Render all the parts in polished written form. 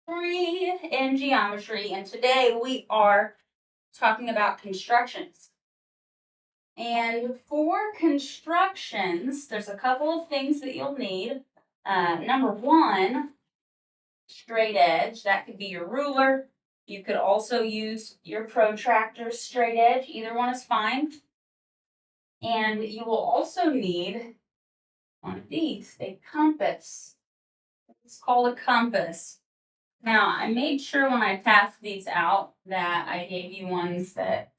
in geometry, and today we are talking about constructions. And for constructions, there's a couple of things that you'll need. Number one, straight edge. That could be your ruler. You could also use your protractor, straight edge. Either one is fine. And you will also need one of these, a compass. It's called a compass. Now, I made sure when I passed these out that I gave you ones that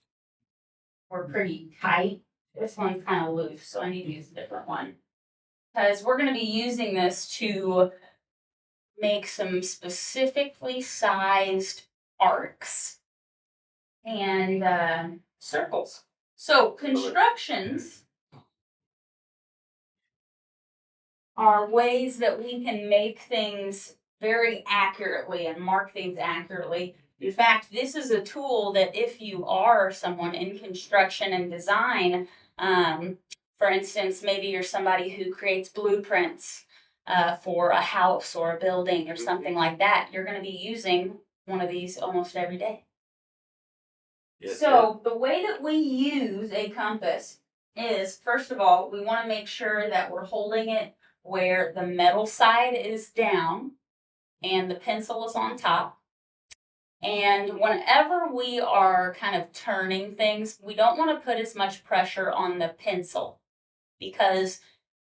were pretty tight. This one's kind of loose, so I need to use a different one. Because we're going to be using this to make some specifically sized arcs and circles. So, constructions are ways that we can make things very accurately and mark things accurately. In fact, this is a tool that if you are someone in construction and design, for instance, maybe you're somebody who creates blueprints for a house or a building or something like that, you're going to be using one of these almost every day. Yes, so the way that we use a compass is, first of all, we want to make sure that we're holding it where the metal side is down and the pencil is on top. And whenever we are kind of turning things, we don't want to put as much pressure on the pencil, because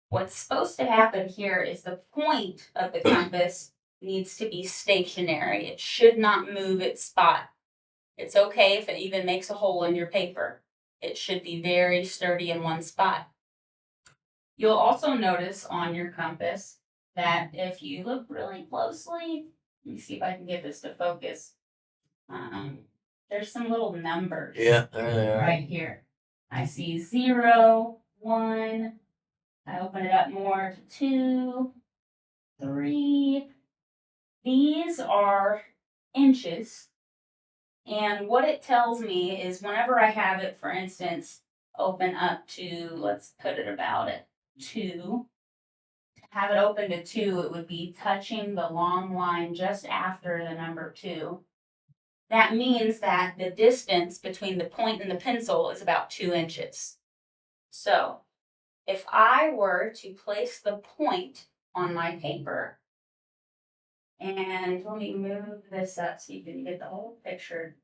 what's supposed to happen here is the point of the compass needs to be stationary. It should not move its spot. It's okay if it even makes a hole in your paper. It should be very sturdy in one spot. You'll also notice on your compass that if you look really closely, let me see if I can get this to focus. There's some little numbers. Yeah, there they are. Right here. I see 0, 1. I open it up more to 2, 3. These are inches. And what it tells me is whenever I have it, for instance, open up to, let's put it about at 2. To have it open to 2, it would be touching the long line just after the number 2. That means that the distance between the point and the pencil is about 2 inches. So, if I were to place the point on my paper, and let me move this up so you can get the whole picture.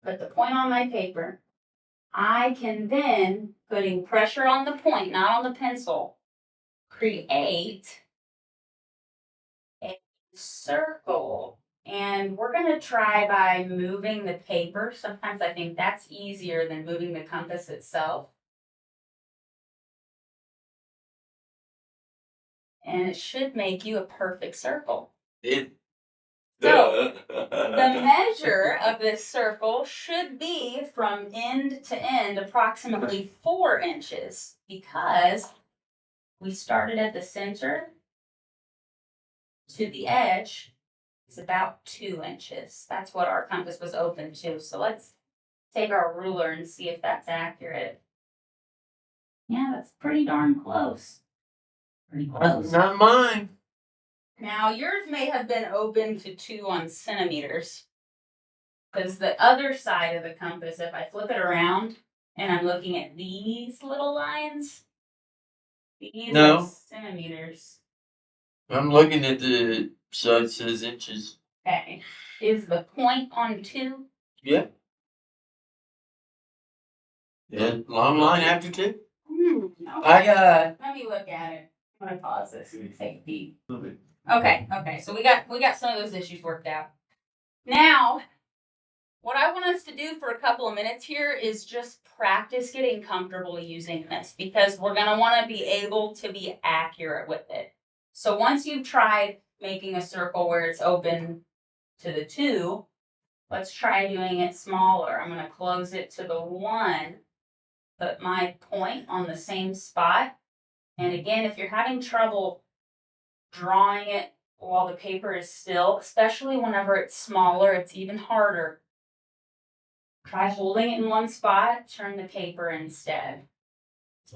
Put the point on my paper. I can then, putting pressure on the point, not on the pencil, create a circle. And we're going to try by moving the paper. Sometimes I think that's easier than moving the compass itself. And it should make you a perfect circle. So, the measure of this circle should be from end to end approximately 4 inches, because we started at the center to the edge is about 2 inches. That's what our compass was open to. So let's take our ruler and see if that's accurate. Yeah, that's pretty darn close. Pretty close. Not mine. Now, yours may have been open to 2 centimeters. Because the other side of the compass, if I flip it around and I'm looking at these little lines, these are centimeters. I'm looking at the side that says inches. Okay. Is the point on 2? Yeah. Yeah, long line after 2? Okay. I got. Let me look at it. I'm gonna pause this and take a peek. Okay. So we got some of those issues worked out. Now, what I want us to do for a couple of minutes here is just practice getting comfortable using this, because we're going to want to be able to be accurate with it. So once you've tried making a circle where it's open to the 2, let's try doing it smaller. I'm going to close it to the 1, put my point on the same spot. And again, if you're having trouble drawing it while the paper is still, especially whenever it's smaller, it's even harder. Try holding it in one spot, turn the paper instead. It's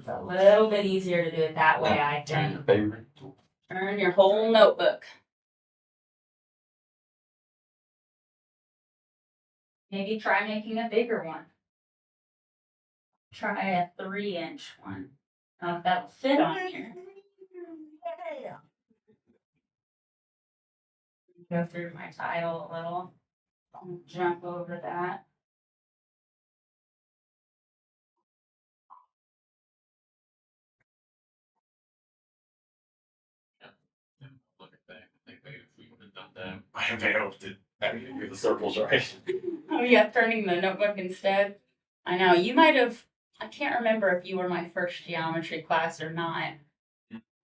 a little bit easier to do it that way, I think. Turn your whole notebook. Maybe try making a bigger one. Try a 3-inch one. If that'll fit on here. Go through my tile a little. I'll jump over that. Look at that. I think if we would have done that, I have been able to get the circles right. Oh yeah, turning the notebook instead. I know, you might have, I can't remember if you were my first geometry class or not.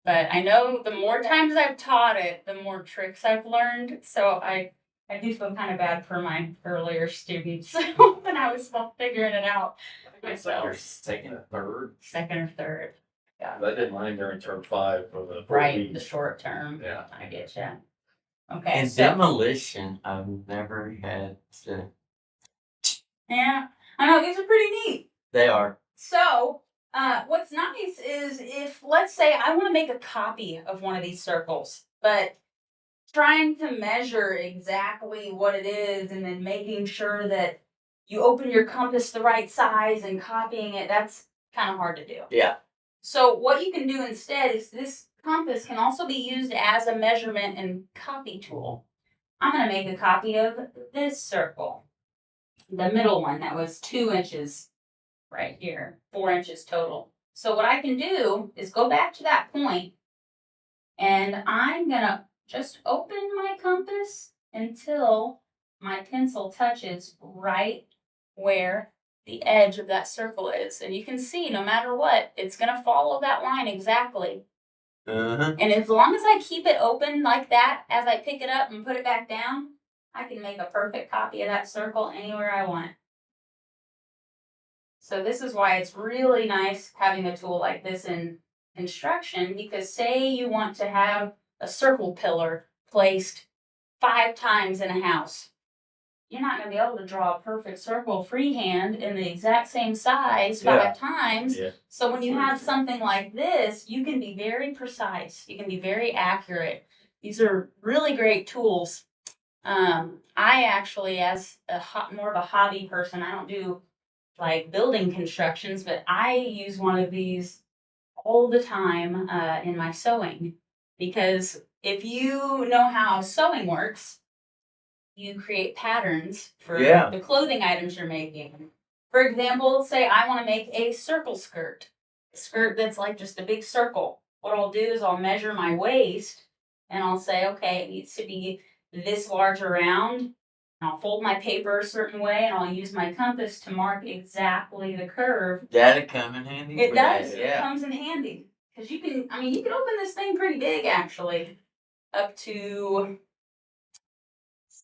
But I know the more times I've taught it, the more tricks I've learned. So I do feel kind of bad for my earlier students when I was still figuring it out myself. You're taking a third. Second or third. Yeah. I did mine during term 5 for the 4 Right, weeks. the short term. Yeah. I get you. Okay. And so, demolition, I've never had to. yeah, I know these are pretty neat. They are. So, what's nice is if, let's say, I want to make a copy of one of these circles, but trying to measure exactly what it is and then making sure that you open your compass the right size and copying it, that's kind of hard to do. Yeah. So, what you can do instead is this compass can also be used as a measurement and copy tool. I'm going to make a copy of this circle, the middle one that was 2 inches right here, 4 inches total. So what I can do is go back to that point and I'm gonna just open my compass until my pencil touches right where the edge of that circle is. And you can see no matter what, it's gonna follow that line exactly. Uh-huh. And as long as I keep it open like that, as I pick it up and put it back down, I can make a perfect copy of that circle anywhere I want. So this is why it's really nice having a tool like this in construction, because say you want to have a circle pillar placed 5 times in a house. You're not going to be able to draw a perfect circle freehand in the exact same size 5 times. Yeah. So when you have something like this, you can be very precise. You can be very accurate. These are really great tools. I actually, as more of a hobby person, I don't do like building constructions, but I use one of these all the time in my sewing, because if you know how sewing works, you create patterns for the clothing items you're making. For example, say I want to make a circle skirt, a skirt that's like just a big circle. What I'll do is I'll measure my waist and I'll say, okay, it needs to be this large around. I'll fold my paper a certain way, and I'll use my compass to mark exactly the curve. That'd come in handy. It does. Yeah. It comes in handy. Because you can open this thing pretty big, actually. Up to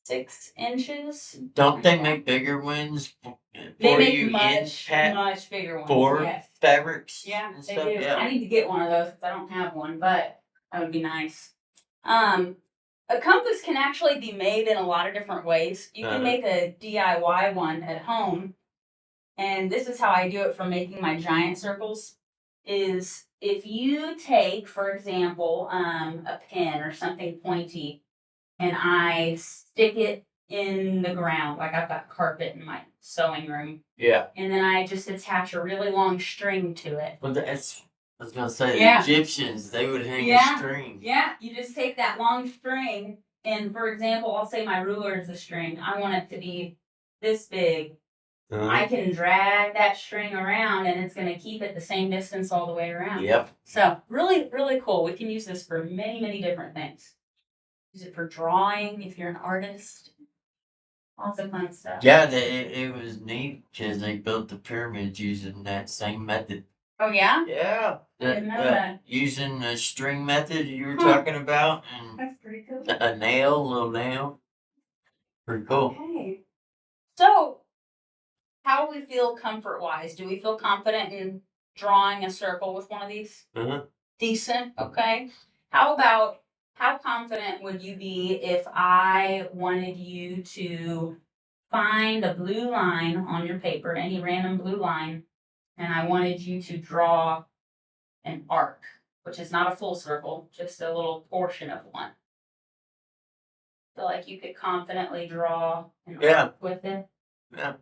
6 inches. Don't they make bigger ones They for make you much bigger ones. for Yes. fabrics? Yeah, and they stuff? do. Yeah. I need to get one of those because I don't have one, but that would be nice. A compass can actually be made in a lot of different ways. You can make a DIY one at home. And this is how I do it for making my giant circles. Is if you take, for example, a pin or something pointy, and I stick it in the ground, like I've got carpet in my sewing room. Yeah. And then I just attach a really long string to it. Well, I was gonna say, Yeah. the Egyptians, they would hang Yeah. a string. Yeah, you just take that long string, and for example, I'll say my ruler is the string. I want it to be this big. I can drag that string around, and it's going to keep it the same distance all the way around. Yep. So really, really cool. We can use this for many, many different things. Use it for drawing if you're an artist. Lots of fun stuff. Yeah, it was neat because they built the pyramids using that same method. Oh, yeah? Yeah. I didn't know that. Using the string method you were talking about, and That's pretty cool. a little nail. Pretty cool. Okay. So, how do we feel comfort-wise? Do we feel confident in drawing a circle with one of these? Uh-huh. Decent, okay. How confident would you be if I wanted you to find a blue line on your paper, any random blue line, and I wanted you to draw an arc, which is not a full circle, just a little portion of one? Feel like you could confidently draw an arc with it? Yeah.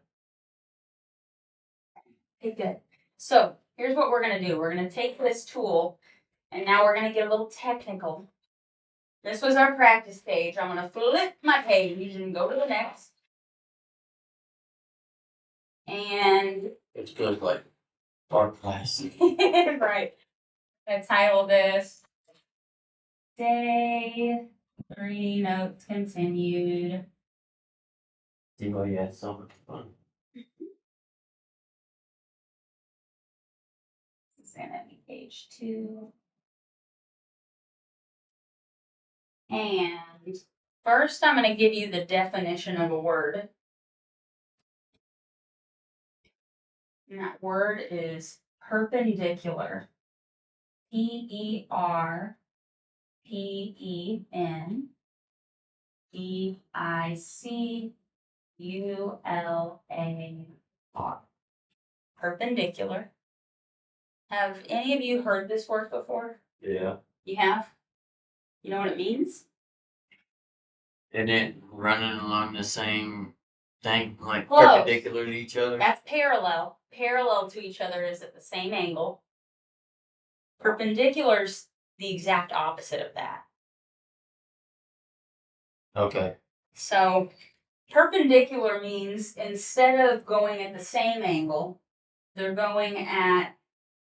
Okay, good. So here's what we're gonna do. We're gonna take this tool, and now we're gonna get a little technical. This was our practice page. I'm gonna flip my page and go to the next. And It's good, like art class. right. I title this Day 3 Notes Continued. Anybody had so much fun? This is gonna be page 2. And first, I'm going to give you the definition of a word. And that word is perpendicular. Perpendicular. Perpendicular. Have any of you heard this word before? Yeah. You have? You know what it means? And it running along the same thing, like Close. perpendicular to each other. That's parallel. Parallel to each other is at the same angle. Perpendicular's the exact opposite of that. Okay. So perpendicular means instead of going at the same angle, they're going at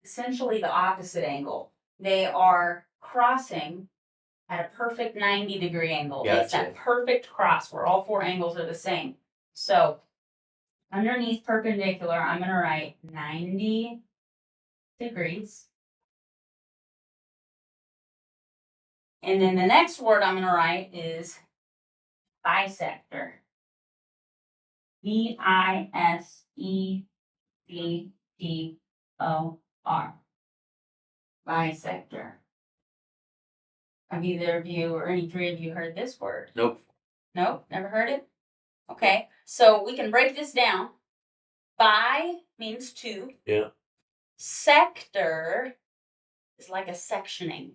essentially the opposite angle. They are crossing at a perfect 90-degree angle. It's Gotcha. that perfect cross where all 4 angles are the same. So underneath perpendicular, I'm going to write 90 degrees. And then the next word I'm going to write is bisector. Bisector. Bisector. Have either of you or any 3 of you heard this word? Nope. Nope, never heard it? Okay, so we can break this down. Bi means 2. Yeah. Sector is like a sectioning,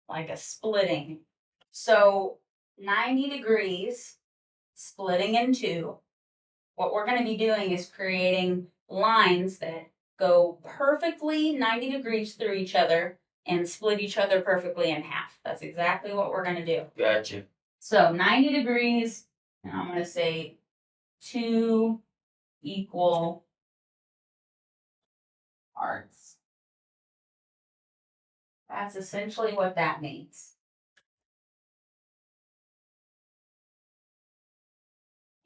like a splitting. So 90 degrees splitting in 2. What we're going to be doing is creating lines that go perfectly 90 degrees through each other and split each other perfectly in half. That's exactly what we're going to do. Gotcha. So 90 degrees, and I'm going to say 2 equal parts. That's essentially what that means.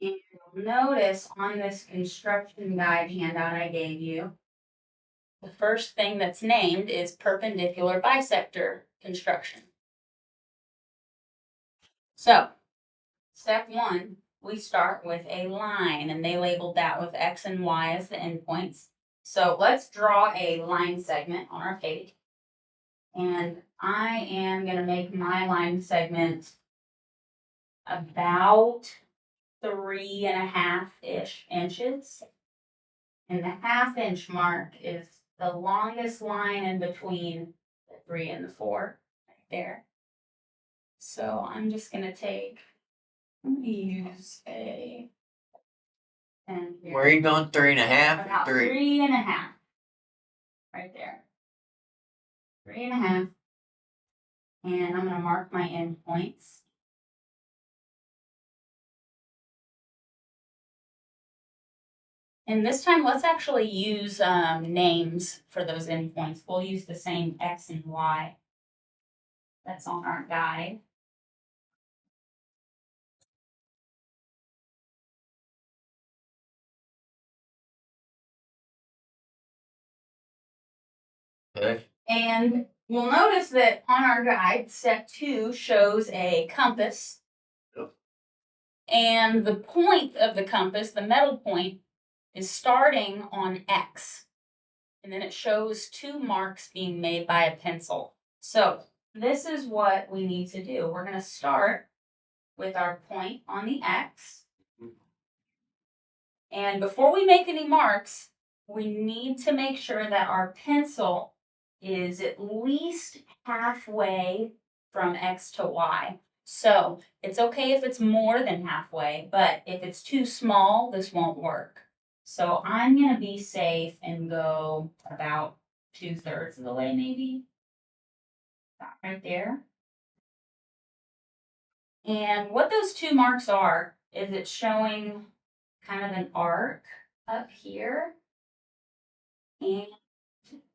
And you'll notice on this construction guide handout I gave you, the first thing that's named is perpendicular bisector construction. So, step 1, we start with a line, and they labeled that with X and Y as the endpoints. So let's draw a line segment on our page. And I am going to make my line segment about 3.5-ish inches. And the 1/2 inch mark is the longest line in between the 3 and the 4, right there. So I'm just going to use a pen here. Where are you going? 3.5? About 3.5. Right there. 3.5. And I'm going to mark my endpoints. And this time, let's actually use names for those endpoints. We'll use the same X and Y that's on our guide. Okay. And we'll notice that on our guide, step 2 shows a compass. Yep. And the point of the compass, the metal point, is starting on X. And then it shows 2 marks being made by a pencil. So this is what we need to do. We're going to start with our point on the X. And before we make any marks, we need to make sure that our pencil is at least halfway from X to Y. So it's okay if it's more than halfway, but if it's too small, this won't work. So I'm gonna be safe and go about 2/3 of the way, maybe. About right there. And what those two marks are is it's showing kind of an arc up here and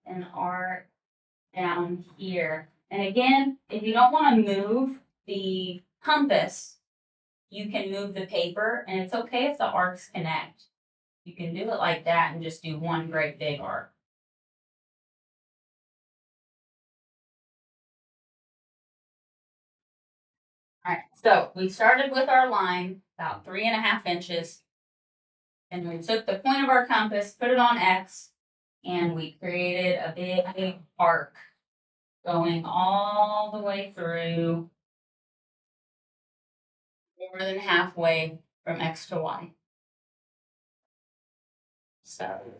an arc down here. And again, if you don't want to move the compass, you can move the paper, and it's okay if the arcs connect. You can do it like that and just do one great big arc. All right, so we started with our line about 3.5 inches, and we took the point of our compass, put it on X, and we created a big arc going all the way through more than halfway from X to Y. So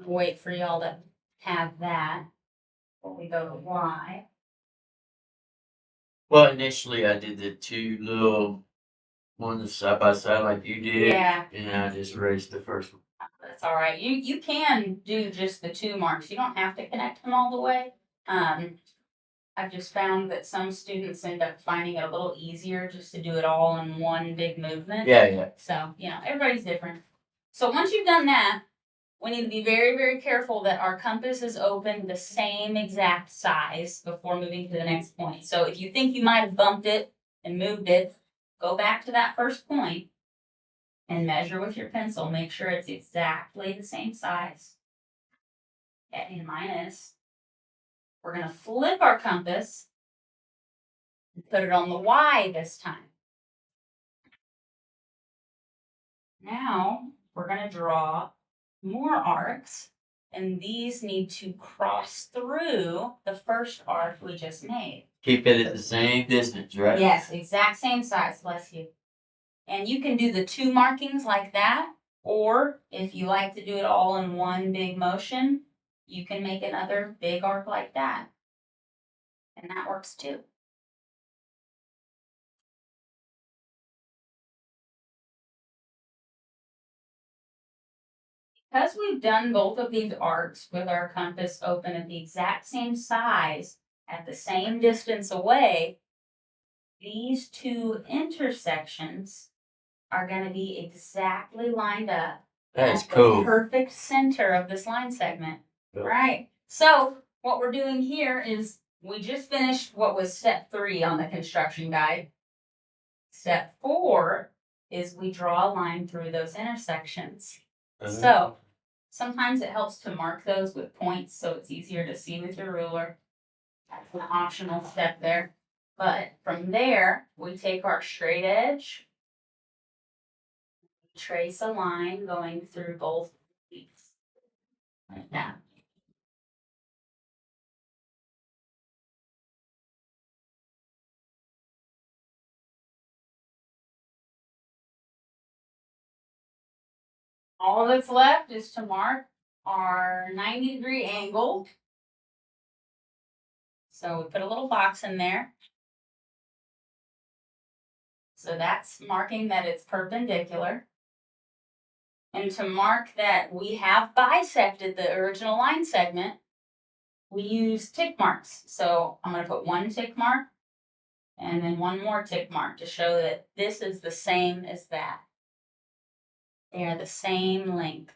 wait for y'all to have that before we go to Y. Well, initially I did the two little ones side by side like you did. Yeah. And I just raised the first one. That's all right. You can do just the two marks. You don't have to connect them all the way. I've just found that some students end up finding it a little easier just to do it all in one big movement. Yeah. So, everybody's different. So once you've done that, we need to be very, very careful that our compass is open the same exact size before moving to the next point. So if you think you might have bumped it and moved it, go back to that first point and measure with your pencil. Make sure it's exactly the same size. And mine is. We're going to flip our compass and put it on the Y this time. Now we're going to draw more arcs, and these need to cross through the first arc we just made. Keep it at the same distance, right? Yes, exact same size, bless you. And you can do the two markings like that, or if you like to do it all in one big motion, you can make another big arc like that. And that works too. Because we've done both of these arcs with our compass open at the exact same size, at the same distance away, these two intersections are going to be exactly lined up. That's at cool. The perfect center of this line segment. Cool. Right. So what we're doing here is we just finished what was step 3 on the construction guide. Step 4 is we draw a line through those intersections. So sometimes it helps to mark those with points so it's easier to see with your ruler. That's an optional step there. But from there, we take our straight edge, trace a line going through both feet. Like that. All that's left is to mark our 90-degree angle. So we put a little box in there. So that's marking that it's perpendicular. And to mark that we have bisected the original line segment, we use tick marks. So I'm going to put one tick mark and then one more tick mark to show that this is the same as that. They are the same length.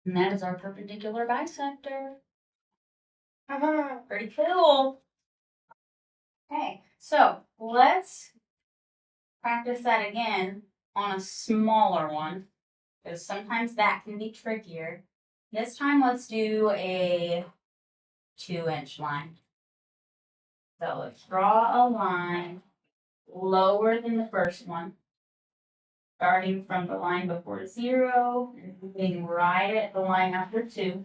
And that is our perpendicular bisector. Pretty cool. Okay, so let's practice that again on a smaller one, because sometimes that can be trickier. This time let's do a 2-inch line. So let's draw a line lower than the first one, starting from the line before 0 and moving right at the line after 2.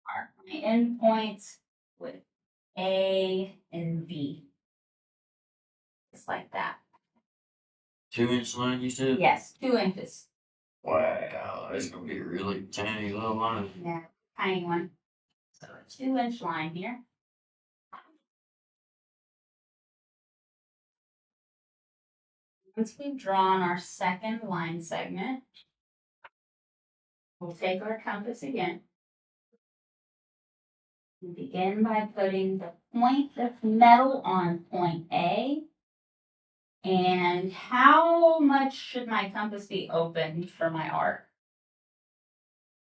Mark my endpoints with A and B. Just like that. 2-inch line, you said? Yes, 2 inches. Wow, it's gonna be a really tiny little line. Yeah, tiny one. So a 2-inch line here. Once we've drawn our second line segment, we'll take our compass again and begin by putting the point of metal on point A. And how much should my compass be opened for my arc?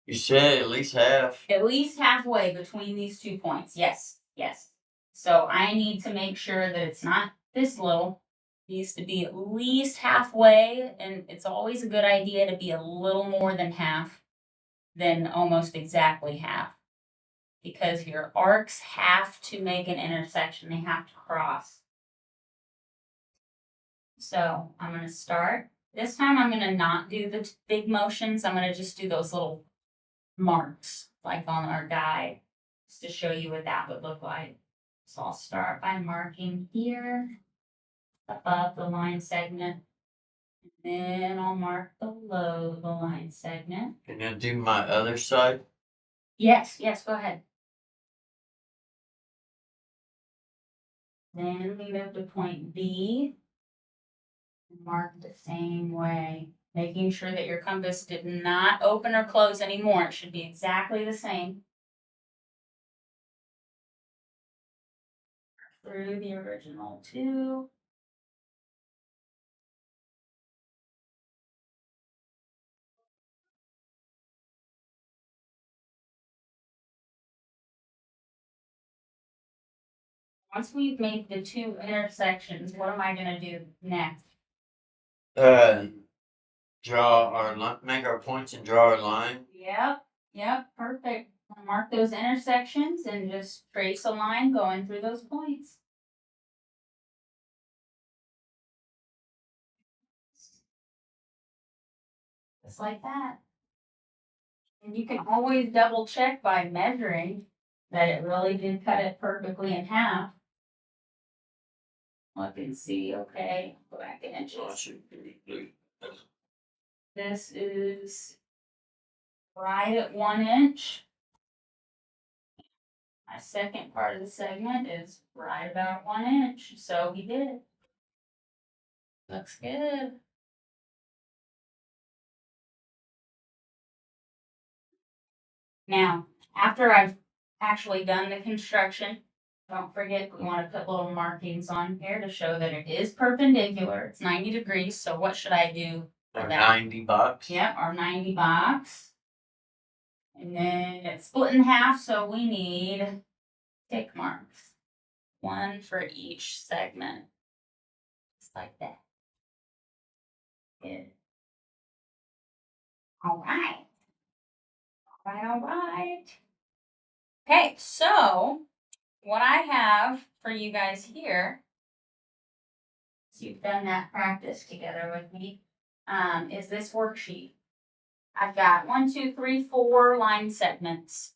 You said at least half. At least halfway between these 2 points. Yes, yes. So I need to make sure that it's not this little. It needs to be at least halfway, and it's always a good idea to be a little more than half than almost exactly half. Because your arcs have to make an intersection, they have to cross. So I'm going to start. This time I'm going to not do the big motions. I'm going to just do those little marks like on our guide just to show you what that would look like. So I'll start by marking here above the line segment. Then I'll mark below the line segment. Can I do my other side? Yes, go ahead. Then we move to point B. Mark the same way, making sure that your compass did not open or close anymore. It should be exactly the same. Through the original 2. Once we've made the 2 intersections, what am I going to do next? Draw our make our points and draw our line. Yep, perfect. I'll mark those intersections and just trace a line going through those points. Just like that. And you can always double check by measuring that it really did cut it perfectly in half. Look and see, okay, go back in inches. This is right at 1 inch. My second part of the segment is right about 1 inch, so we did it. Looks good. Now, after I've actually done the construction, don't forget we want to put little markings on here to show that it is perpendicular. It's 90 degrees, so what should I do for Or that? 90 bucks. Yep, our 90 box. And then it's split in half, so we need tick marks. 1 for each segment. Just like that. Good. All right. All right. Okay, so what I have for you guys here, so you've done that practice together with me, is this worksheet. I've got 1, 2, 3, 4 line segments.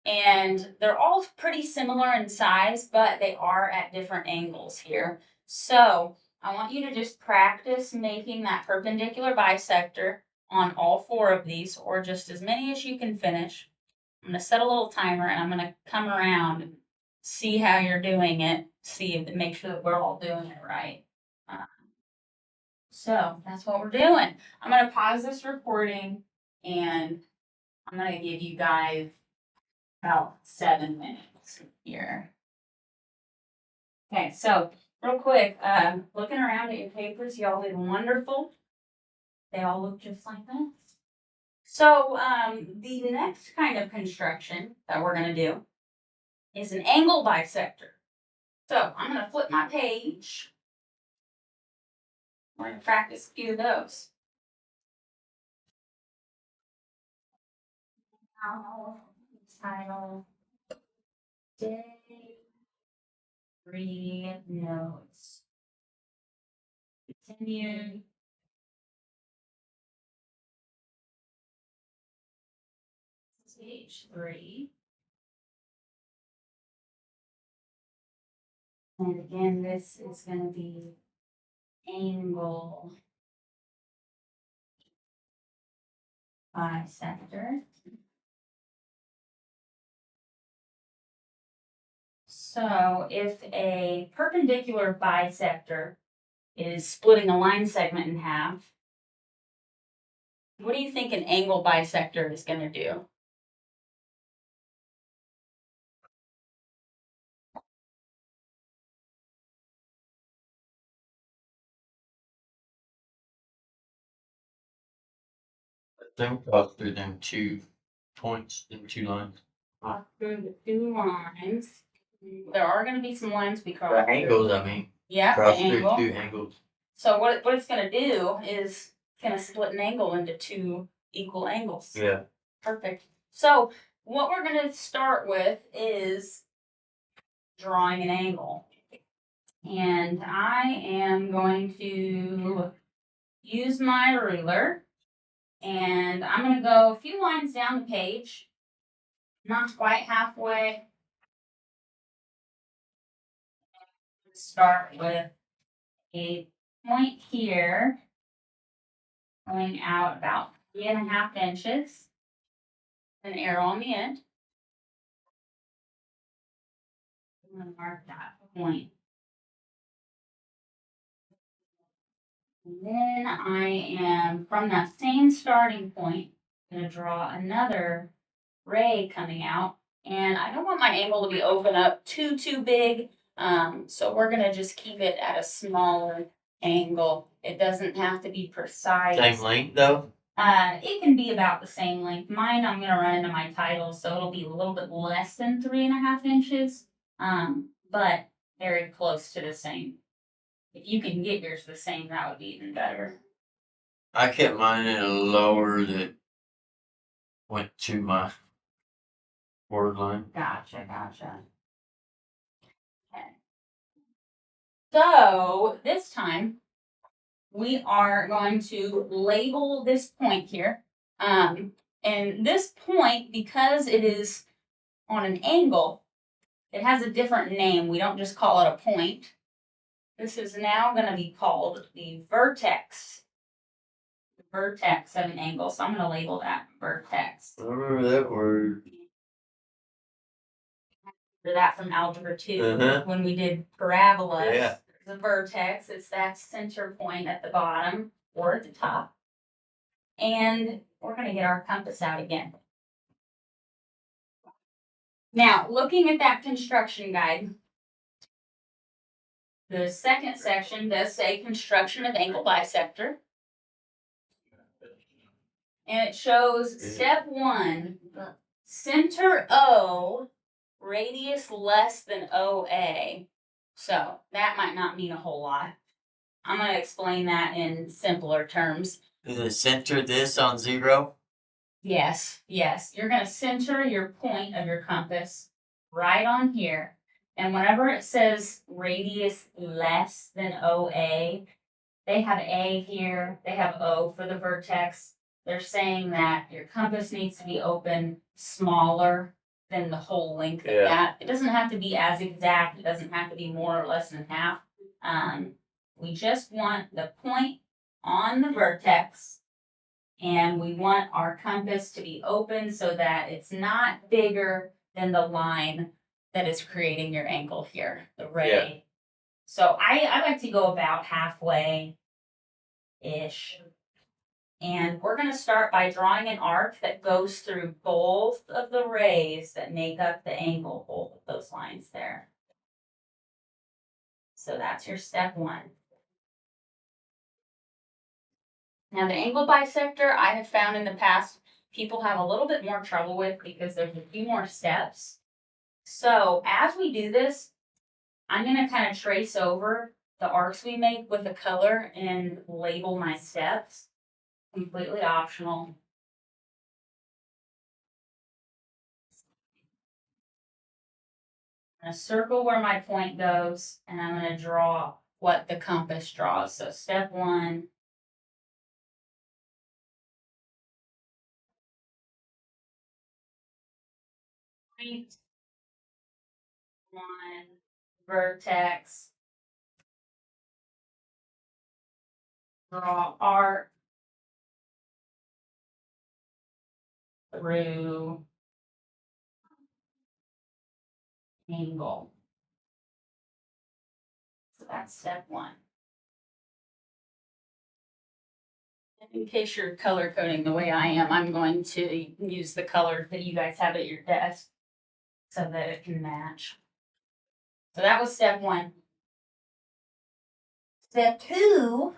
And they're all pretty similar in size, but they are at different angles here. So I want you to just practice making that perpendicular bisector on all 4 of these, or just as many as you can finish. I'm going to set a little timer and I'm going to come around and see how you're doing it, make sure that we're all doing it right. So that's what we're doing. I'm going to pause this recording and I'm going to give you guys about 7 minutes here. Okay, so real quick, looking around at your papers, y'all did wonderful. They all look just like this. So the next kind of construction that we're going to do is an angle bisector. So I'm going to flip my page. We're going to practice a few of those. Title. Day. 3 notes. Continue. Page 3. And again, this is going to be angle bisector. So if a perpendicular bisector is splitting a line segment in half, what do you think an angle bisector is going to do? Then cross through them 2 points, them 2 lines. Cross through the two lines. There are going to be some lines we cross. The angles, I mean. Yeah, the Cross through angle. 2 angles. So what it's going to do is it's going to split an angle into 2 equal angles. Yeah. Perfect. So what we're going to start with is drawing an angle. And I am going to use my ruler. And I'm going to go a few lines down the page. Not quite halfway. Start with a point here. Going out about 3.5 inches. An arrow on the end. I'm going to mark that point. And then I am, from that same starting point, going to draw another ray coming out. And I don't want my angle to be open up too big. So we're going to just keep it at a smaller angle. It doesn't have to be precise. Same length though? It can be about the same length. Mine, I'm going to run into my title, so it'll be a little bit less than 3.5 inches. But very close to the same. If you can get yours the same, that would be even better. I kept mine at a lower that went to my word line. Gotcha. Okay. So this time we are going to label this point here. And this point, because it is on an angle, it has a different name. We don't just call it a point. This is now going to be called the vertex. The vertex of an angle. So I'm going to label that vertex. I remember that word. For that from Algebra 2 Uh-huh. when we did parabolas. Yeah. The vertex, it's that center point at the bottom or at the top. And we're going to get our compass out again. Now, looking at that construction guide, the second section does say construction of angle bisector. And it shows step 1, center O, radius less than OA. So that might not mean a whole lot. I'm going to explain that in simpler terms. Is it center this on 0? Yes. You're going to center your point of your compass right on here. And whenever it says radius less than OA, they have A here, they have O for the vertex. They're saying that your compass needs to be open smaller than the whole length of that. It doesn't have to be as exact. It doesn't have to be more or less than half. We just want the point on the vertex, and we want our compass to be open so that it's not bigger than the line that is creating your angle here, the ray. Yeah. So I like to go about halfway-ish. And we're going to start by drawing an arc that goes through both of the rays that make up the angle, both of those lines there. So that's your step 1. Now the angle bisector I have found in the past people have a little bit more trouble with because there's a few more steps. So as we do this, I'm going to kind of trace over the arcs we make with a color and label my steps. Completely optional. I'm going to circle where my point goes, and I'm going to draw what the compass draws. So step 1. Point 1, vertex, draw arc, through angle. So that's step one. In case you're color coding the way I am, I'm going to use the color that you guys have at your desk so that it can match. So that was step one. Step two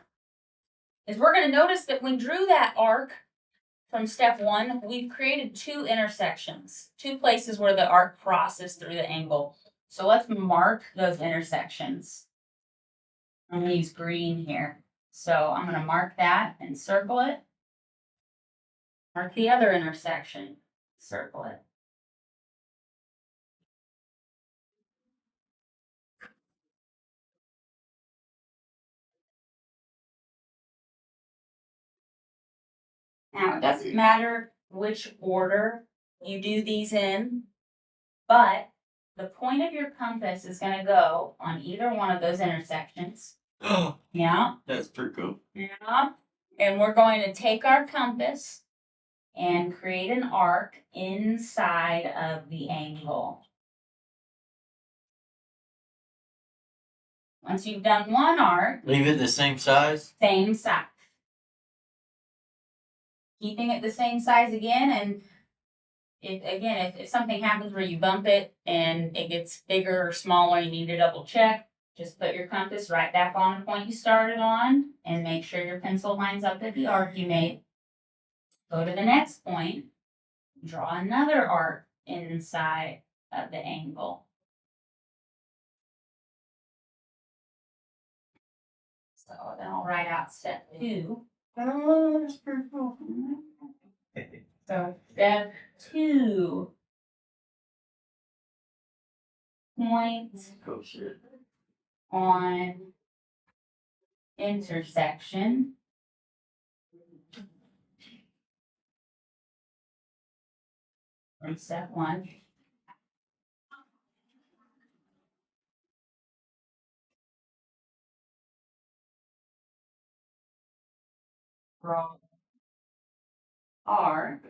is we're going to notice that we drew that arc from step one. We've created two intersections, two places where the arc crosses through the angle. So let's mark those intersections. I'm going to use green here. So I'm going to mark that and circle it. Mark the other intersection, circle it. Now, it doesn't matter which order you do these in, but the point of your compass is going to go on either one of those intersections. Yeah. That's pretty cool. Yeah. And we're going to take our compass and create an arc inside of the angle. Once you've done one arc, Leave it the same size? same size. Keeping it the same size again, and if something happens where you bump it and it gets bigger or smaller, you need to double check. Just put your compass right back on the point you started on and make sure your pencil lines up with the arc you made. Go to the next point, draw another arc inside of the angle. So then I'll write out step two. Oh, that's pretty cool. So step two. Point Cool shit. on intersection. From step one. Draw arc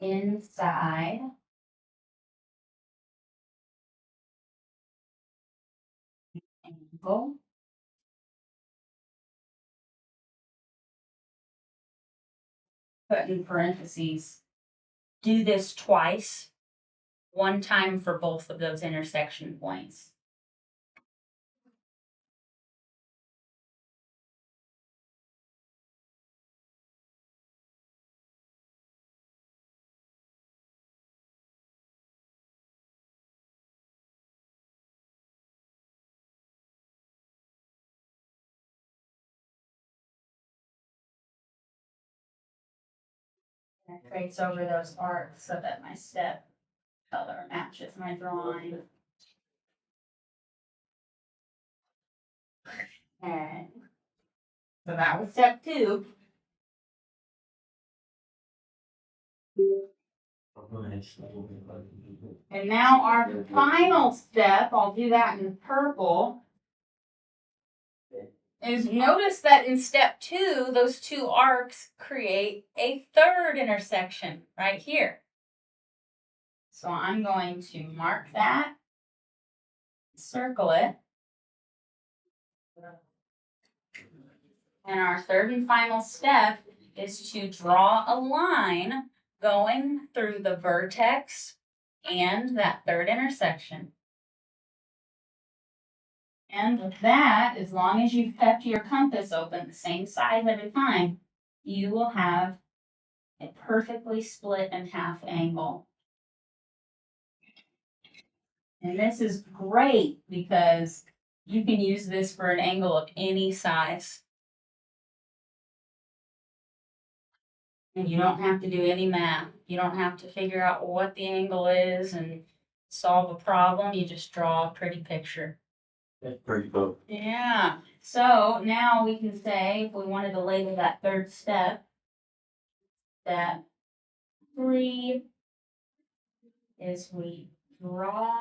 inside angle. Put in parentheses. Do this twice. One time for both of those intersection points. And I trace over those arcs so that my step color matches my drawing. And so that was step two. And now our final step, I'll do that in purple, is notice that in step two, those two arcs create a third intersection right here. So I'm going to mark that, circle it. And our third and final step is to draw a line going through the vertex and that third intersection. And with that, as long as you've kept your compass open the same size every time, you will have a perfectly split in half angle. And this is great because you can use this for an angle of any size. And you don't have to do any math. You don't have to figure out what the angle is and solve a problem. You just draw a pretty picture. That's pretty cool. Yeah. So now we can say, if we wanted to label that third step, that 3 is we draw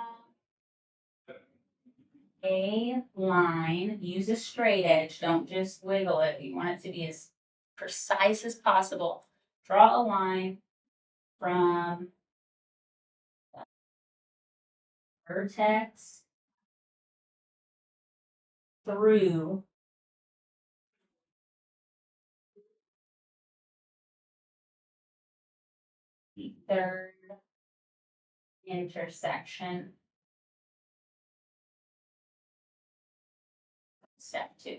a line, use a straight edge, don't just wiggle it. You want it to be as precise as possible. draw a line from vertex through the third intersection. Step 2.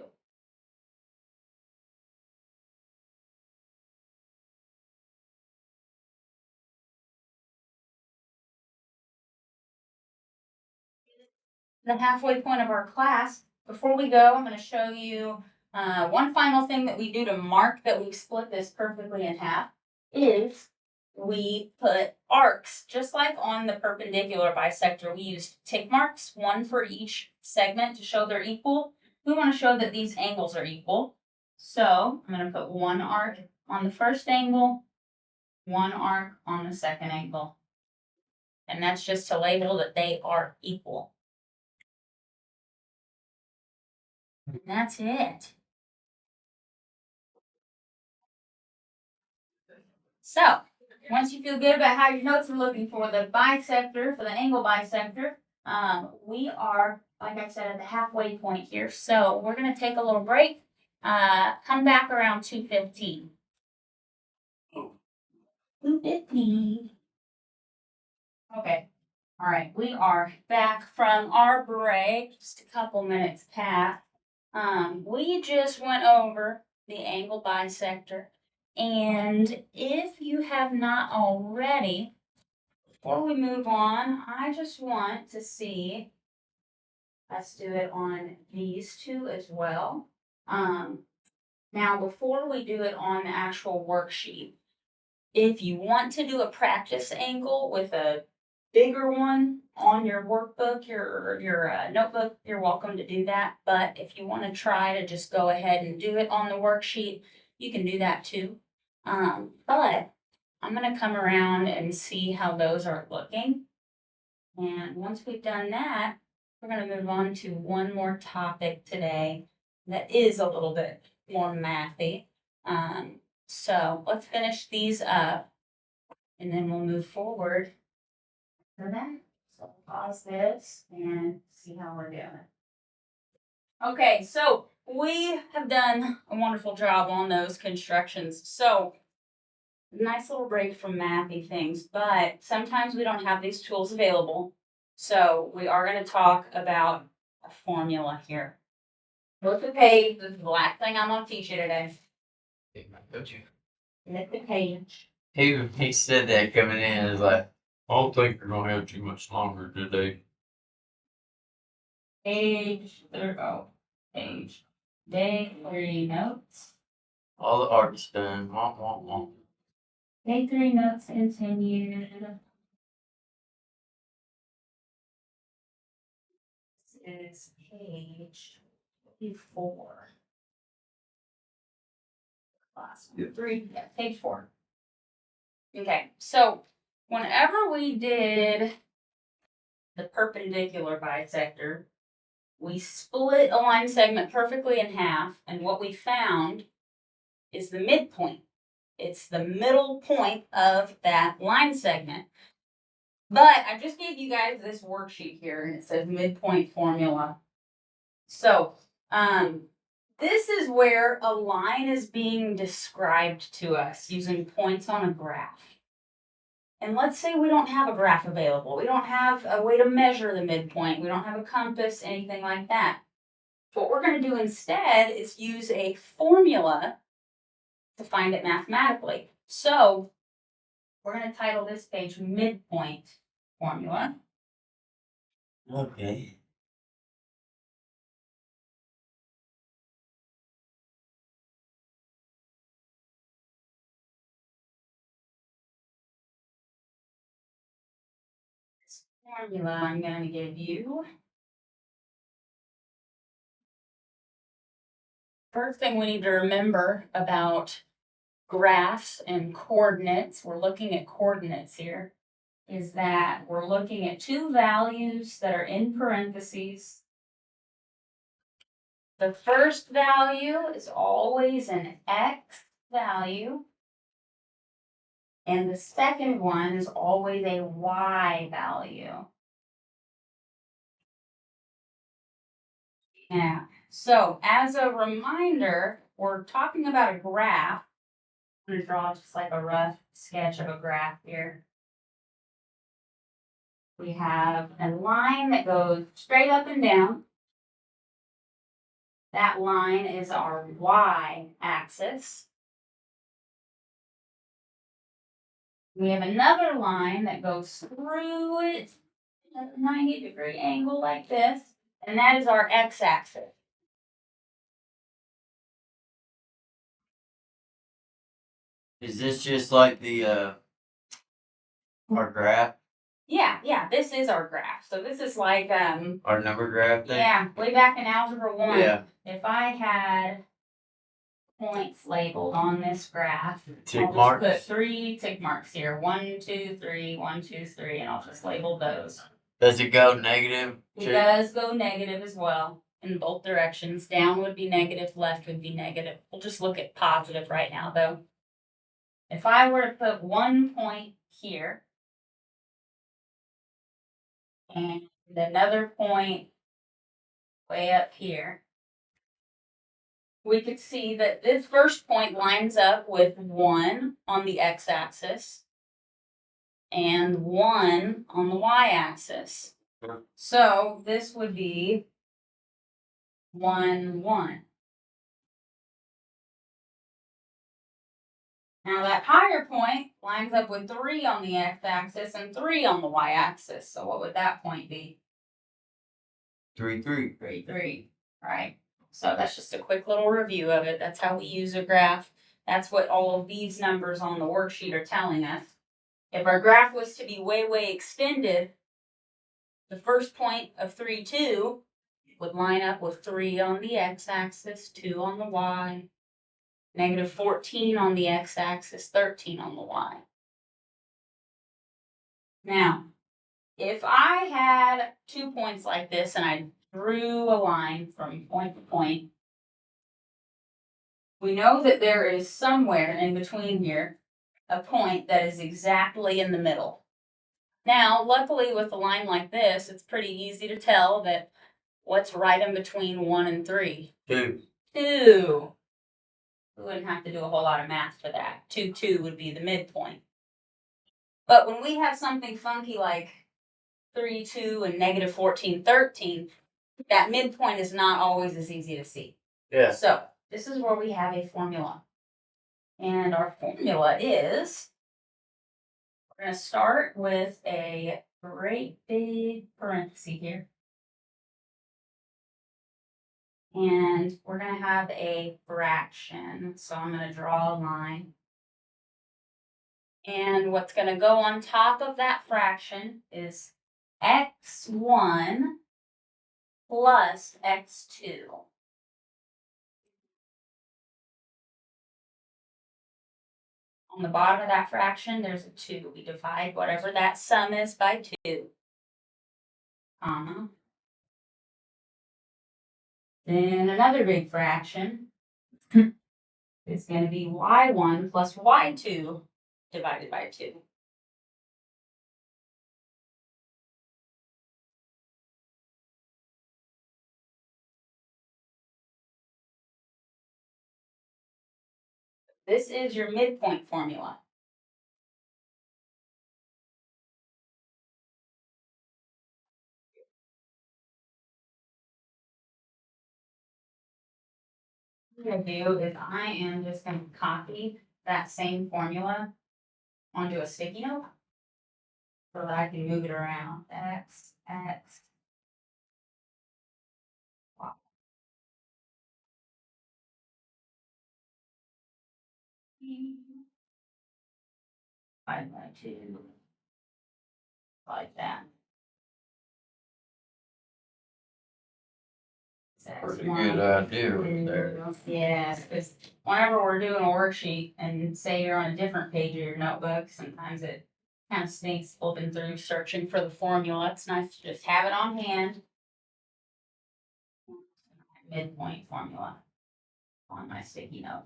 The halfway point of our class. Before we go, I'm going to show you one final thing that we do to mark that we've split this perfectly in half is we put arcs, just like on the perpendicular bisector. We used tick marks, one for each segment to show they're equal. We want to show that these angles are equal. So I'm going to put one arc on the first angle, one arc on the second angle. And that's just to label that they are equal. And that's it. So, once you feel good about how your notes are looking for the bisector, for the angle bisector, we are, like I said, at the halfway point here. So, we're going to take a little break. Come back around 2:15. 2:15. Okay. All right. We are back from our break. Just a couple minutes past. We just went over the angle bisector. And if you have not already, before we move on, I just want to see, let's do it on these two as well. Now, before we do it on the actual worksheet, if you want to do a practice angle with a bigger one on your workbook, your notebook, you're welcome to do that. But if you want to try to just go ahead and do it on the worksheet, you can do that too. But I'm going to come around and see how those are looking. And once we've done that, we're going to move on to one more topic today that is a little bit more mathy. So let's finish these up and then we'll move forward for that. So pause this and see how we're doing. Okay, so we have done a wonderful job on those constructions. So nice little break from mathy things, but sometimes we don't have these tools available. So we are going to talk about a formula here. Flip the page. This is the last thing I'm going to teach you today. Don't you? Flip the page. He said that coming in is like, I don't think you're gonna have too much longer today. Page. Page. Day 3 notes. all the art's done. Womp, womp, womp. Day 3 notes continued. This is page 4. Class 3, yeah, page 4. Okay, so whenever we did the perpendicular bisector, we split a line segment perfectly in half, and what we found is the midpoint. It's the middle point of that line segment. But I just gave you guys this worksheet here, and it says midpoint formula. So, this is where a line is being described to us using points on a graph. And let's say we don't have a graph available. We don't have a way to measure the midpoint. We don't have a compass, anything like that. What we're going to do instead is use a formula to find it mathematically. So we're going to title this page Midpoint Formula. Okay. This formula I'm going to give you. First thing we need to remember about graphs and coordinates, we're looking at coordinates here, is that we're looking at two values that are in parentheses. The first value is always an x value, And the second one is always a y value. Yeah. So as a reminder, we're talking about a graph. I'm going to draw just like a rough sketch of a graph here. We have a line that goes straight up and down. That line is our y-axis. We have another line that goes through it at a 90-degree angle like this, and that is our x-axis. Is this just like the our graph, Yeah, this is our graph. So this is like, our number graph thing? yeah, way back in Algebra 1, Yeah. if I had points labeled on this graph, Tick I'll just marks? put 3 tick marks here. 1, 2, 3, 1, 2, 3, and I'll just label those. Does it go negative? It too? does go negative as well in both directions. Down would be negative, left would be negative. We'll just look at positive right now though. If I were to put 1 point here and another point way up here, we could see that this first point lines up with 1 on the x-axis and 1 on the y-axis. Sure. So this would be 1, 1. Now that higher point lines up with 3 on the x-axis and 3 on the y-axis. So what would that point be? 3, 3. 3, 3, right? So that's just a quick little review of it. That's how we use a graph. That's what all of these numbers on the worksheet are telling us. If our graph was to be way, way extended, the first point of 3, 2 would line up with 3 on the x-axis, 2 on the y, negative 14 on the x-axis, 13 on the y. Now, if I had 2 points like this and I drew a line from point to point, we know that there is somewhere in between here a point that is exactly in the middle. Now, luckily with a line like this, it's pretty easy to tell that what's right in between 1 and 3. 2. 2. We wouldn't have to do a whole lot of math for that. 2, 2 would be the midpoint. But when we have something funky like 3, 2, and negative 14, 13, that midpoint is not always as easy to see. Yeah. So this is where we have a formula. And our formula is, we're going to start with a great big parenthesis here. And we're going to have a fraction. So I'm going to draw a line. And what's going to go on top of that fraction is x1 plus x2. On the bottom of that fraction, there's a 2. We divide whatever that sum is by 2. Comma. Then another big fraction is going to be y1 plus y2 divided by 2. This is your midpoint formula. What I'm going to do is I am just going to copy that same formula onto a sticky note so that I can move it around. X, X, Y. 5 by 2, like that. Pretty good idea right there. Yes, because whenever we're doing a worksheet and say you're on a different page of your notebook, sometimes it kind of stinks flipping through searching for the formula. It's nice to just have it on hand. Midpoint formula on my sticky note.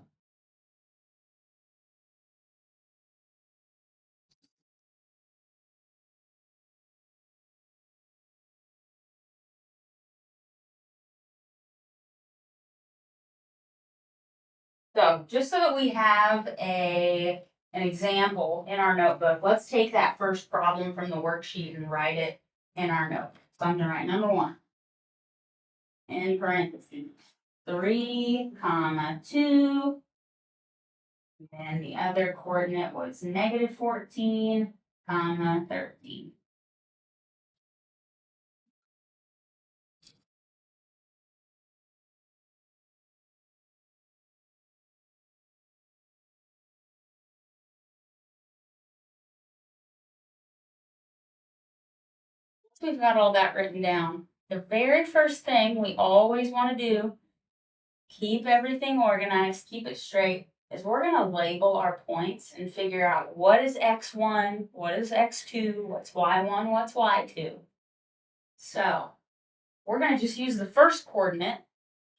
So just so that we have an example in our notebook, let's take that first problem from the worksheet and write it in our notebook. So I'm gonna write number 1 in parentheses 3, comma 2. And the other coordinate was negative 14, comma 13. So we've got all that written down. The very first thing we always want to do, keep everything organized, keep it straight, is we're going to label our points and figure out what is x1, what is x2, what's y1, what's y2. So we're going to just use the first coordinate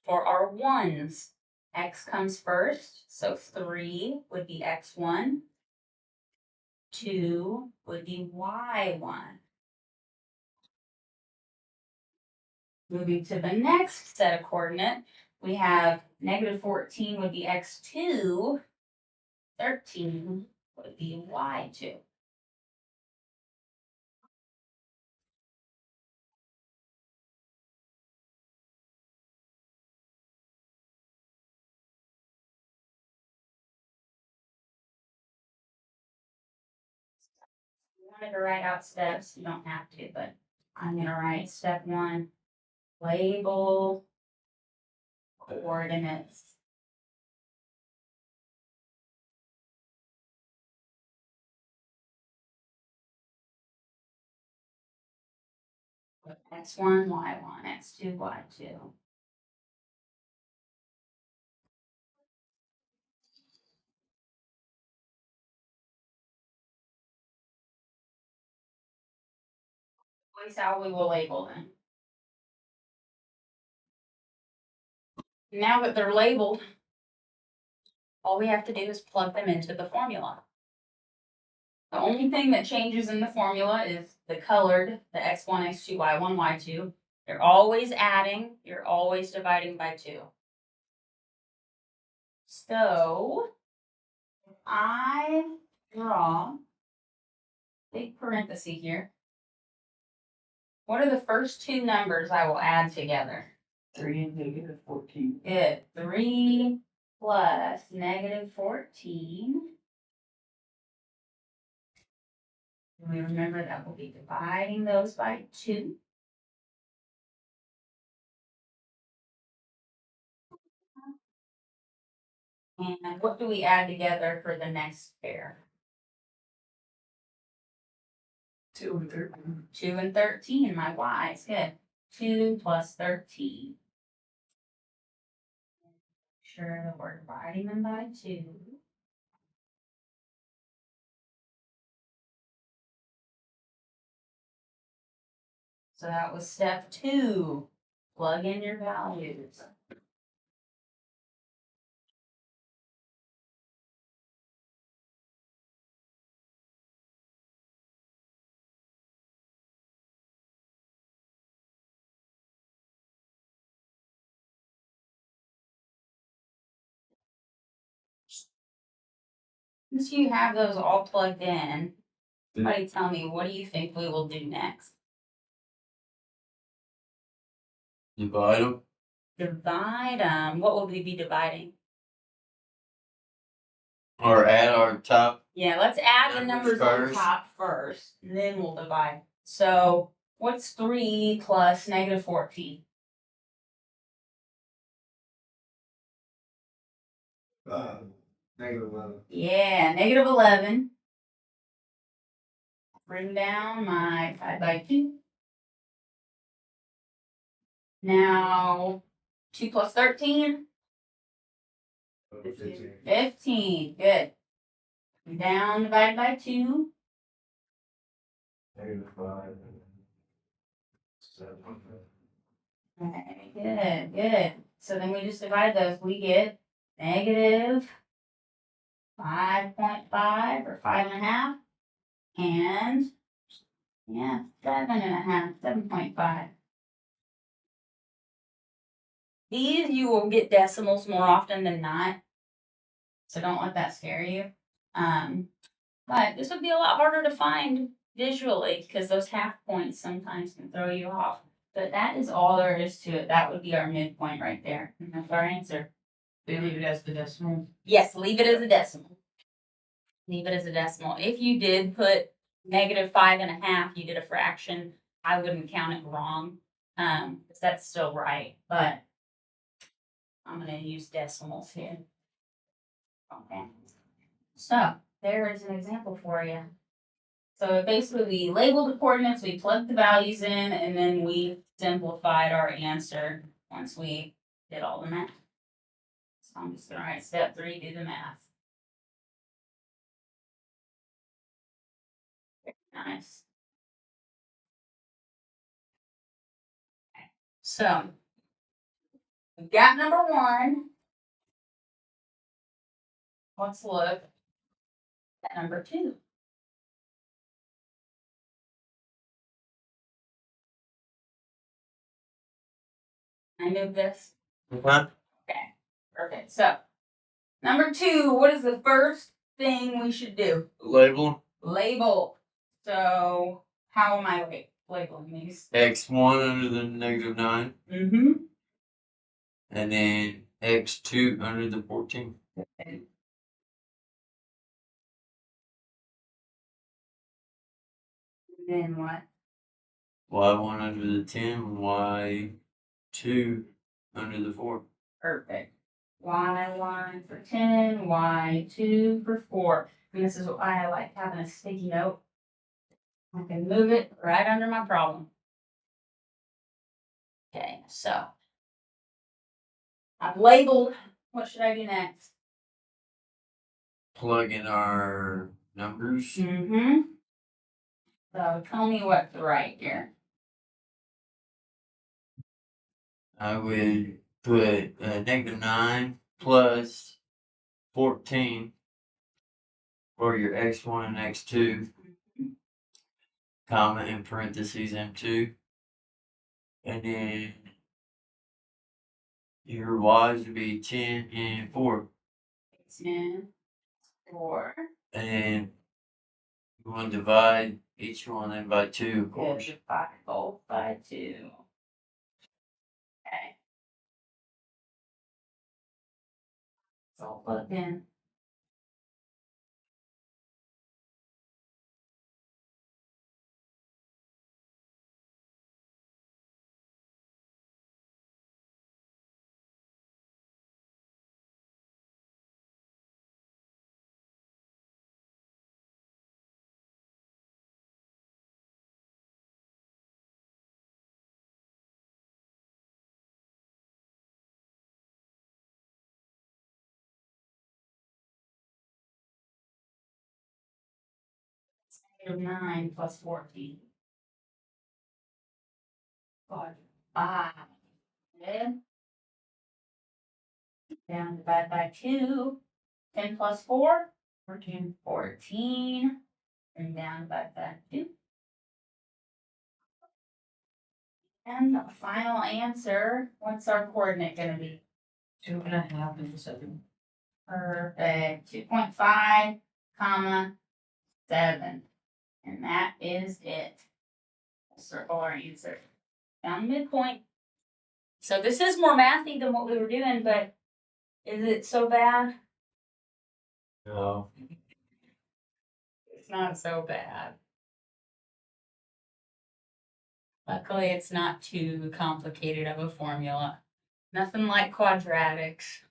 for our ones. X comes first, so 3 would be x1, 2 would be y1. Moving to the next set of coordinate, we have negative 14 would be x2, 13 would be y2. If you wanted to write out steps, you don't have to, but I'm going to write step 1, label coordinates. X1, Y1, X2, Y2. That's how we will label them. Now that they're labeled, all we have to do is plug them into the formula. The only thing that changes in the formula is the colored, the x1, x2, y1, y2. You're always adding, you're always dividing by 2. So, I draw big parenthesis here. What are the first 2 numbers I will add together? 3 and negative 14. Good. 3 plus negative 14. We remember that we'll be dividing those by 2. And what do we add together for the next pair? 2 and 13. 2 and 13, my y's. Good. 2 plus 13. Sure that we're dividing them by 2. So that was step 2. Plug in your values. Once you have those all plugged in, somebody tell me, what do you think we will do next? Divide them. Divide them. What will we be dividing? Or add our top. Yeah, let's add the Numbers numbers on first. top first, and then we'll divide. So, what's 3 plus negative 14? Negative 11. Yeah, negative 11. Bring down my divide by 2. Now, 2 plus 13? 15. Good. Down, divide by 2. Negative 5. 7. Okay, good, good. So then we just divide those. We get negative 5.5 or 5.5. And, yeah, 7.5, 7.5. These you will get decimals more often than not. So don't let that scare you. But this would be a lot harder to find visually because those half points sometimes can throw you off. But that is all there is to it. That would be our midpoint right there. And that's our answer. They leave it as the decimal. Yes, leave it as a decimal. Leave it as a decimal. If you did put -5.5, you did a fraction, I wouldn't count it wrong. Because that's still right. But I'm gonna use decimals here. Okay. So there is an example for you. So basically we labeled the coordinates, we plugged the values in, and then we simplified our answer once we did all the math. So I'm just gonna write step 3, do the math. Very nice. Okay. So we've got number 1. Let's look at number 2. I move this. Huh? Okay, perfect. So number 2, what is the first thing we should do? Label Label. So how am I labeling these? X1 under the -9, Mm-hmm. and then X2 under the 14. Then what? Y1 under the 10, Y2 under the 4. Perfect. Y1 for 10, Y2 for 4. And this is why I like having a sticky note. I can move it right under my problem. Okay, so I've labeled. What should I do next? Plug in our numbers. Mm-hmm. So tell me what to write here. I would put -9 plus 14 for your X1 and X2, comma in parentheses M2, and then your Y's would be 10 and 4, 10, 4. and then you want to divide each one in by 2, of course. Divide both by 2. Okay. So I'll plug in. -9 plus 14. 5. Then down divide by 2. 10 plus 4. 14. 14. And down divide by 2. And the final answer, what's our coordinate going to be? 2.5 and 7. Perfect. 2.5, comma, 7. And that is it. We'll circle our answer. Found midpoint. So this is more mathy than what we were doing, but is it so bad? No. It's not so bad. Luckily, it's not too complicated of a formula. Nothing like quadratics.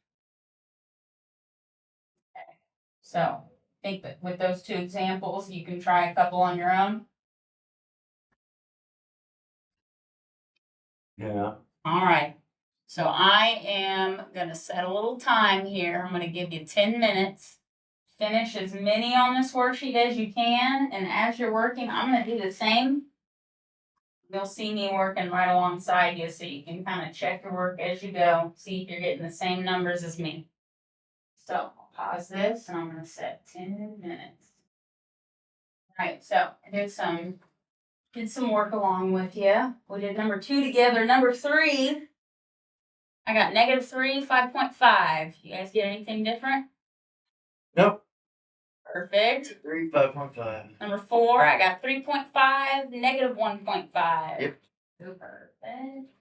Okay. So, I think that with those 2 examples, you can try a couple on your own. Yeah. All right. So I am going to set a little time here. I'm going to give you 10 minutes. Finish as many on this worksheet as you can. And as you're working, I'm going to do the same. You'll see me working right alongside you so you can kind of check your work as you go. See if you're getting the same numbers as me. So I'll pause this and I'm going to set 10 minutes. All right. So I did some work along with you. We did number 2 together. Number 3. I got -3, 5.5. You guys get anything different? Nope. Perfect. 3, 5.5. Number 4, I got 3.5, negative 1.5. Yep. Perfect.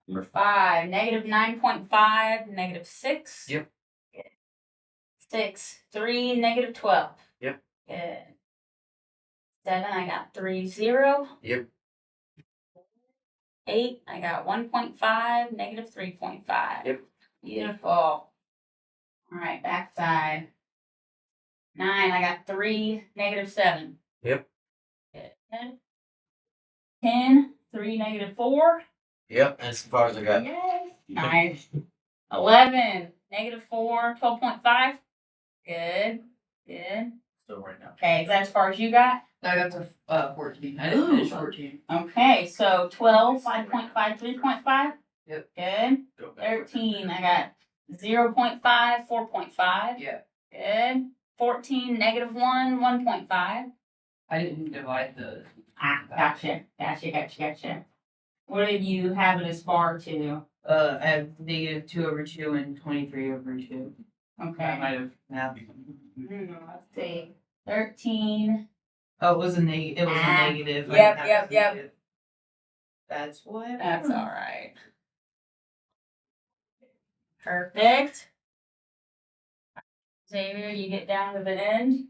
Number 5, negative 9.5, negative 6. Yep. 6, 3, negative 12. Yep. Good. 7, I got 3, 0. Yep. 8, I got 1.5, negative 3.5. Yep. Beautiful. All right, backside. 9, I got 3, negative 7. Yep. Good. 10, 3, negative 4. Yep. That's as far as I got. Yes. Nice. 11, negative 4, 12.5. Good. Good. So right now. Okay, is that as far as you got? I got to 14. I didn't finish 14. Okay, so 12, 5.5, 3.5. Yep. Good. Go back. 13, I got 0.5, 4.5. Yeah. Good. 14, negative 1, 1.5. I didn't divide the. Gotcha. What did you have it as far to? I have negative 2 over 2 and 23 over 2. I Okay. might have math. Let's see. 13. Oh, it was a negative. It was Ah, a negative. I yep, didn't have yep, it as yep. negative. That's what. That's all right. Perfect. Xavier, you get down to the end.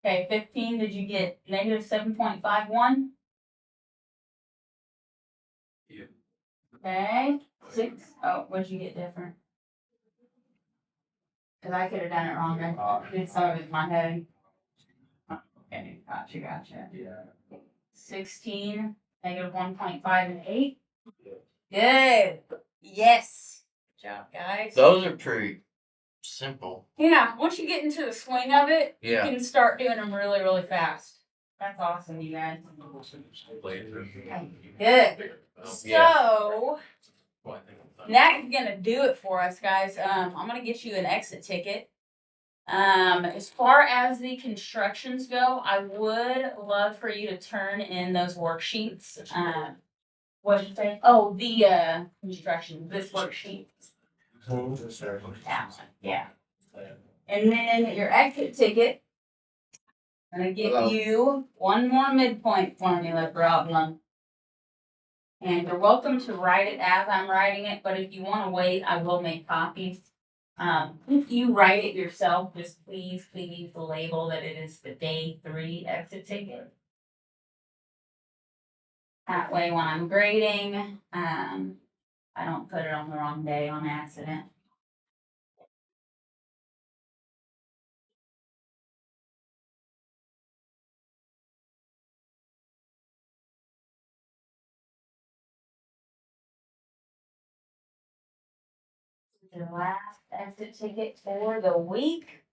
Okay, 15, did you get negative 7.51? Yeah. Okay, 6. Oh, what'd you get different? Because I could have done it wrong. I did some of it in my head. Okay, gotcha. Yeah. 16, negative 1.5 and 8. Good. Yes. Good job, guys. Those are pretty simple. Yeah, once you get into the swing of it, Yeah. you can start doing them really, really fast. That's awesome, you guys. Good. So, that's gonna do it for us, guys. I'm gonna get you an exit ticket. As far as the constructions go, I would love for you to turn in those worksheets. What did you say? Oh, the construction, this worksheet. That one, yeah. And then your exit ticket. I'm gonna give you one more midpoint formula problem. And you're welcome to write it as I'm writing it, but if you want to wait, I will make copies. If you write it yourself, just please use the label that it is the day 3 exit ticket. That way when I'm grading, I don't put it on the wrong day on accident. The last exit ticket for the week,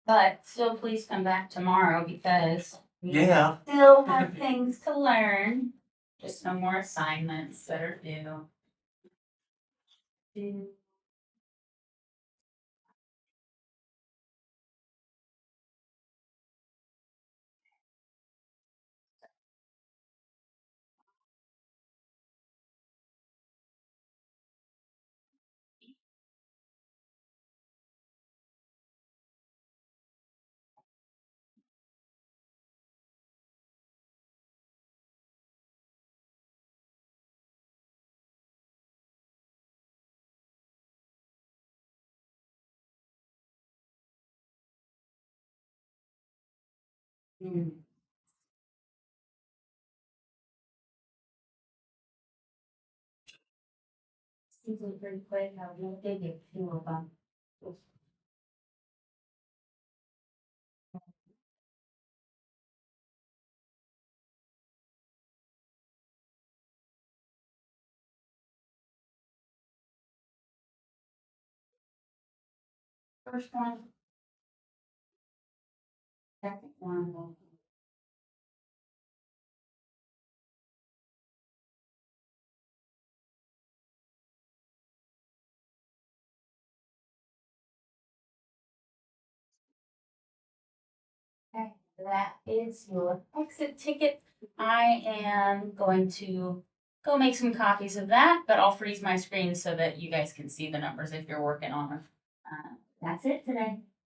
but still please come back tomorrow because we Yeah. still have things to learn. Just no more assignments that are due. These are pretty quick. I will dig it, two of them. First one. Second one. Okay, that is your exit ticket. I am going to go make some copies of that, but I'll freeze my screen so that you guys can see the numbers if you're working on them. That's it today.